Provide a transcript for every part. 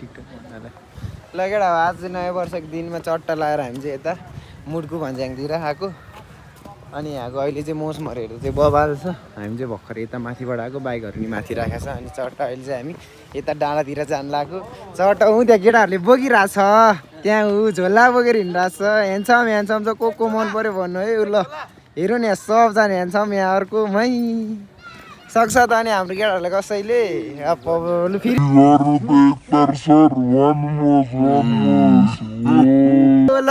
ल केटा आज चाहिँ नयाँ वर्षको दिनमा चट्टा लगाएर हामी चाहिँ यता मुडको भन्ज्याङतिर आएको अनि यहाँको अहिले चाहिँ मौसमहरू चाहिँ बबाल छ। हामी चाहिँ भर्खर यता माथिबाट आएको बाइकहरू नि माथि राखेको छ अनि चट्टा अहिले चाहिँ हामी यता डाँडातिर जानु लाग्यो। चट्टा त्यहाँ केटाहरूले बोकिरहेछ त्यहाँ झोला बोकेर हिँडिरहेछ। ह्यान्डसम ह्यान्डसम छ को मन पऱ्यो भन्नु है ल हेरौँ नि यहाँ सबजना ह्यान्डसम यहाँ अर्को मै सक्छ त अनि हाम्रो केटाहरूलाई कसैले फेरि ल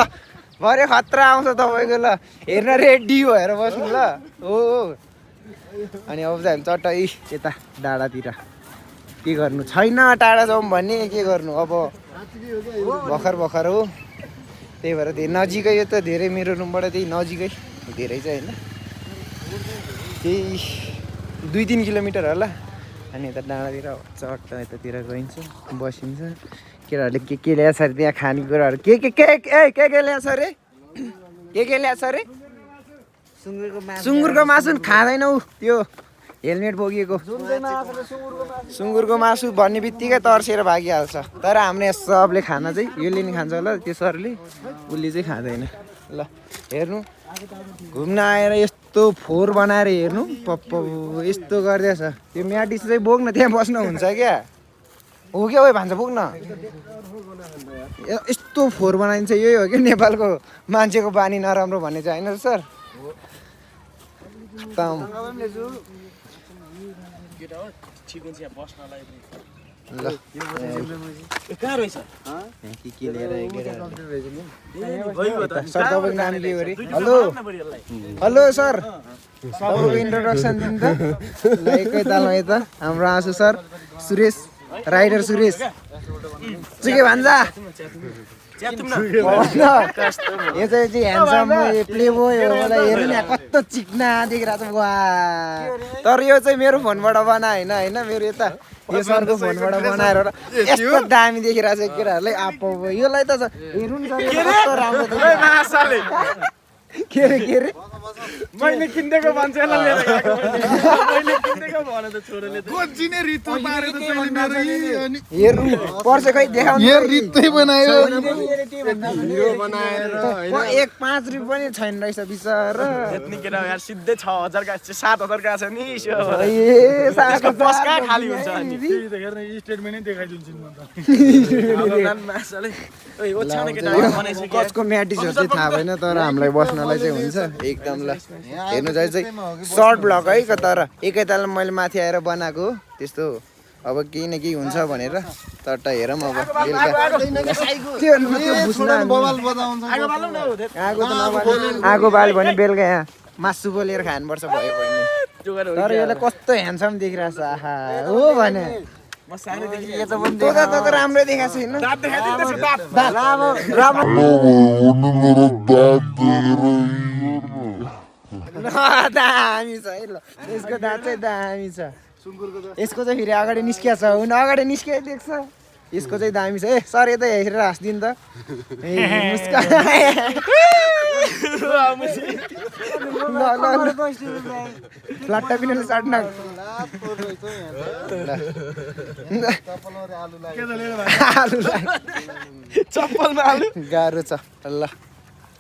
भरे खतरा आउँछ तपाईँको ल हेर्न रेडी भएर बस्नु ल हो अनि अब चाहिँ हामी चट्टै यता डाँडातिर के गर्नु छैन टाढा जाउँ भन्ने के गर्नु अब भर्खर हो त्यही भएर धेरै नजिकै यो त धेरै मेरो रुमबाट त्यही नजिकै धेरै चाहिँ होइन त्यही 2-3 किलोमिटर होला अनि यता डाँडातिर चट्टा यतातिर गइन्छ बसिन्छ। केटाहरूले के ल्याएछ अरे त्यहाँ खानेकुराहरू के ल्याएछ अरे के ल्याएछ अरे सुँगुरको मासु खाँदैन ऊ त्यो हेलमेट बोकिएको सुँगुरको मासु भन्ने बित्तिकै तर्सेर भागिहाल्छ। तर हाम्रो यहाँ सबले खाना चाहिँ यसले नि खान्छ होला त्यो सरले उसले चाहिँ खाँदैन। ल हेर्नु घुम्न आएर यस्तो फोहोर बनाएर हेर्नु पप्प यस्तो गर्दैछ त्यो म्याटिस चाहिँ बोक्न त्यहाँ बस्न हुन्छ क्या हो क्या ओ भान्सा बोक्न यस्तो फोहोर बनाइन्छ यही हो क्या नेपालको मान्छेको बानी नराम्रो भन्ने चाहिँ होइन सर ल कहाँ रहेछ के लिएर सर तपाईँको नाम के अरे हेलो हेलो सर तपाईँको इन्ट्रोडक्सन दिनु त ल एकैतालमा यता हाम्रो आँसु सर सुरेश राइडर सुरेश के भन्छ यो चाहिँ ह्यान्डसम प्ले बोय हो मलाई हेर्नु नि कस्तो चिक्ना देखिरहेको छ वा तर यो चाहिँ मेरो फोनबाट बनाए होइन मेरो यता यो सरको फोनबाट बनाएर यस्तो दामी देखिरहेको छ केटाहरूलाई आप योलाई त हेर्नु नि कस्तो राम्रो के अरे मैले किनेको मान्छेलाई लिएर गएको मैले किनेको भने त छोराले गोजी नै रित्तो पारेर चाहिँ मेरो अनि हेर्नु पर्छ खै देखाउनु यो रित्तै बनायो हिरो बनाएर हैन एक 5 रुपैयाँ पनि छैन रहेछ बिचारा यत्नी केटा यार सिधै 6000 का 7000 का छ नि ए साको बसका खाली हुन्छ अनि त्यही त हेर्न स्टेटमेन्टै देखाइदिन्छु नि म त मासले ओइ ओछ्याउने केटा बनाइछ कसको म्याटिसहरु चाहिँ थाहा भएन तर हामीलाई बस्नलाई चाहिँ हुन्छ एकदम ल हेर्नु चाहिँ सर्ट ब्लग है तर एकैताल मैले माथि आएर बनाएको त्यस्तो अब केही न केही हुन्छ भनेर चट्टा हेरौँ अब आगो बाल भने बेलुका यहाँ मासु बोलेर खानुपर्छ भयो भने तर यसलाई कस्तो ह्यान्डसम देखिरहेछ आहा हो भने राम्रो देखाएको छैन दामी छ है ल यसको दाँत चाहिँ दामी छ यसको चाहिँ फेरि अगाडि निस्किया छ हुन अगाडि निस्किया देख्छ यसको चाहिँ दामी छ ए सर यता हेरेर हाँस्दिनु त फ्लाट्टा पिनेर साट्न चप्पलमा आलु गाह्रो छ ल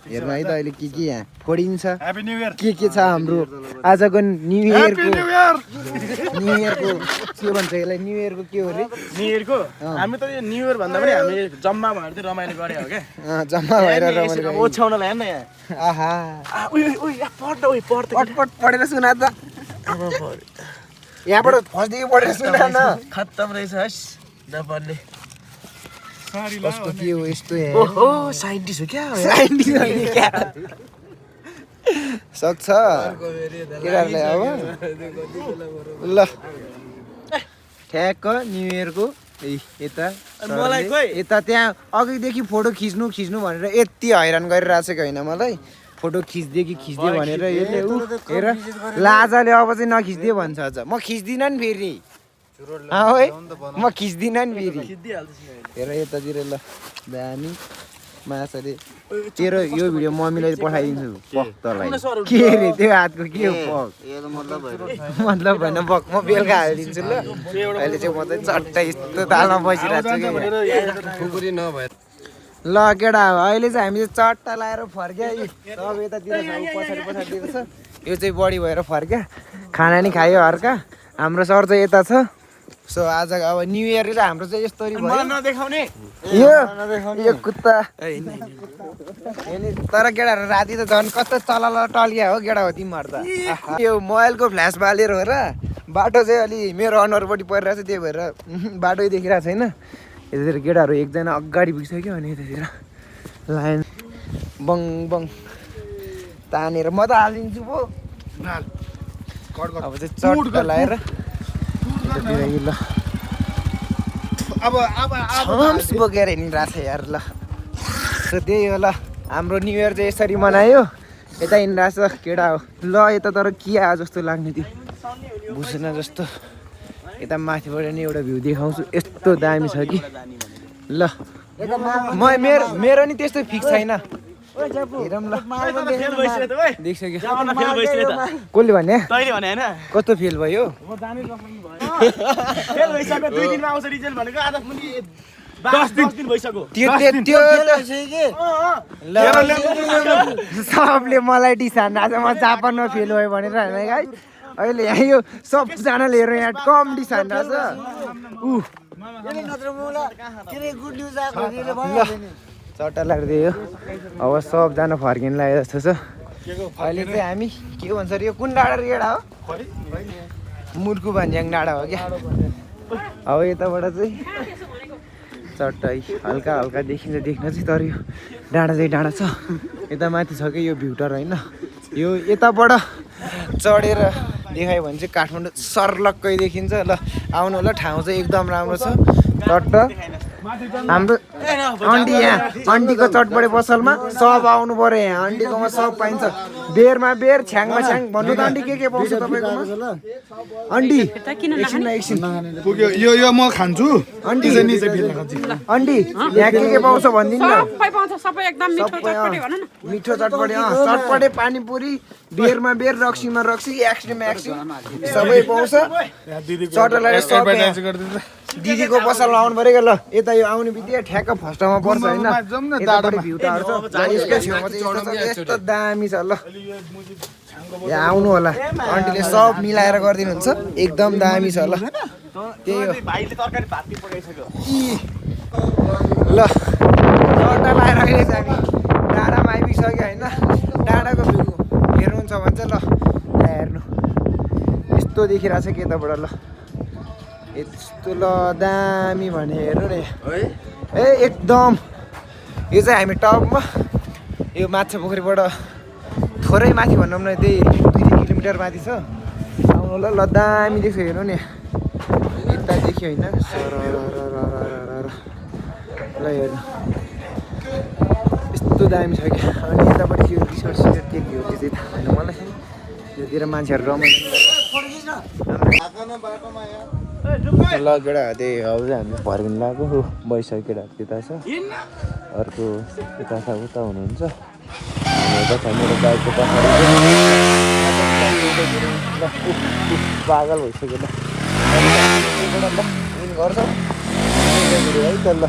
हेर्नु है त अहिले के यहाँ फोडिन्छ ह्यापी न्यू इयर के छ हाम्रो आजको न्यू इयरको के भन्छ यसलाई न्यू इयरको के हो रे न्यू इयरको हामी त यो न्यू इयर भन्दा पनि हामी जम्मा भएर चाहिँ रमाइलो गरे हो के जम्मा भएर रमाइलो ओछ्याउनलाई हेर्न यहाँ आहा पढ्द पढेर सुना त यहाँबाट फस्दै पढेर सुना न खत्तम रहेछ हस् नपढ्ने कसको के हो यस्तो ओहो साइन्टिस्ट हो क्या साइन्टिस्ट होइन क्या सक्छ केटाहरूलाई अब ल ठ्याक्क न्यु इयरको यता यता त्यहाँ अघिदेखि फोटो खिच्नु भनेर यति हैरान गरिरहेको छ कि होइन मलाई फोटो खिच्दियो भनेर यसले हेर लाजाले अब चाहिँ नखिच्दियो भन्छ अझ म खिच्दिनँ नि फेरि है म खिच्दिनँ नि फेरि हेर यतातिर ल दामी मासले तेरो यो भिडियो मम्मीलाई पठाइदिन्छु पक तँलाई के रे त्यो हातको के हो पक मतलब भएन पक म बेलुका हालिदिन्छु ल अहिले चाहिँ म चाहिँ चट्टै यस्तो तालमा बसिरहेको छु ल केटा अहिले चाहिँ हामी चाहिँ चट्टा लाएर फर्क्या सब यतातिर पछाडि पछाडि छ यो चाहिँ बढी भएर फर्क्या खाना नि खायो हर्का हाम्रो सर चाहिँ यता छ सो आज अब न्यु इयर चाहिँ हाम्रो चाहिँ यस्तरी भयो नदेखाउने यो कुत्ता तर केटाहरू राति त झन् कस्तो चलाल टल्किया हो केटा हो तिमीहरू त यो मोबाइलको फ्ल्यास बालेर हो र बाटो चाहिँ अलि मेरो अनुहारपट्टि परिरहेको छ त्यही भएर बाटै देखिरहेको छैन यतातिर केटाहरू एकजना अगाडि पुगिसक्यो अनि यतातिर लाइन बङ बङ तानेर म त हालिदिन्छु पो अब चाहिँ चट्टा लाएर ल छम्स बोकेर हिँडिरहेको छ यार ल सो त्यही हो ल हाम्रो न्यु इयर चाहिँ यसरी मनायो यता हिँडिरहेको छ केटा हो ल यता तर के आयो जस्तो लाग्ने त्यो भुसुना जस्तो यता माथिबाट नि एउटा भ्यू देखाउँछु यस्तो दामी छ कि ल म मेरो नि त्यस्तो फिक्स छैन हेरौँ ल देखिसक्यो कसले भने कस्तो फेल भयो सबले मलाई डिसान आज म जापानमा फेल भयो भनेर होइन है अहिले यहाँ यो सबजनाले हेरेर यहाँ कम डिसान रहेछ चट्टा लाग्दियो अब सबजना फर्किन लाग्यो जस्तो छ अहिले चाहिँ हामी के भन्छ अरे यो कुन डाँडा गेडा हो मुर्कु भन्ज्याङ डाँडा हो क्या अब यताबाट चाहिँ चट्टै हल्का हल्का देखिन्छ देख्न चाहिँ तर यो डाँडा चाहिँ डाँडा छ यता माथि छ कि यो भ्युटर होइन यो यताबाट चढेर देखायो भने चाहिँ काठमाडौँ सर्लक्कै देखिन्छ ल आउनु होला ठाउँ चाहिँ एकदम राम्रो छ चट्ट हाम्रो अन्डी यहाँ अन्डीको चटपटे पसलमा सब आउनु पर्यो यहाँ अन्डीकोमा सब पाइन्छ बेरमा बेर छ्याङमा छ्याङ भन्नु त अन्डी के पाउँछ तपाईँकोमा अन्डी एकछिन यो म खान्छु अन्डी अन्डी यहाँ के पाउँछ भनिदिनु न मिठो चटपटे चटपटे पानीपुरी बेरमा बेर रक्सीमा रक्सी एक्सीमा एक्सी सबै पाउँछ चटलाले सब दिदीको पसलमा आउनु पऱ्यो ल यता यो आउने बित्तिकै ठ्याक्क फर्स्टमा पर्छ होइन भ्युटाहरू छ यसको छेउमा चाहिँ यस्तो दामी छ ल यहाँ आउनु होला आन्टीले सब मिलाएर गरिदिनुहुन्छ एकदम दामी छ ल त्यही हो ल चट्टा लाएर अहिले चाहिँ हामी डाँडामा आइपुगिसक्यो होइन डाँडाको भ्यू हेर्नुहुन्छ भने चाहिँ ल हेर्नु यस्तो देखिरहेको छ कि यताबाट ल यस्तो ल दामी भने हेर्नु नि ए एकदम यो चाहिँ हामी टपमा यो माछा पोखरीबाट थोरै माथि भनौँ न त्यही 2-3 किलोमिटर माथि छ आउनु ल ल दामी देख्छ हेर्नु नि यता देख्यो होइन ल हेर्नु यस्तो दामी छ क्या अनि यतापट्टि यो रिसोर्ट सिसोर्ट के हो त्यो चाहिँ थाहा छैन मलाई योतिर मान्छेहरू रमाइलो ल केटा त्यही अब चाहिँ हामी फर्किनु लाग्यो भइसक्यो केटाहरू त्यता छ अर्को यता छ उता हुनुहुन्छ मेरो बाइकको पछाडि पागल भइसक्यो ल गर्छ है त ल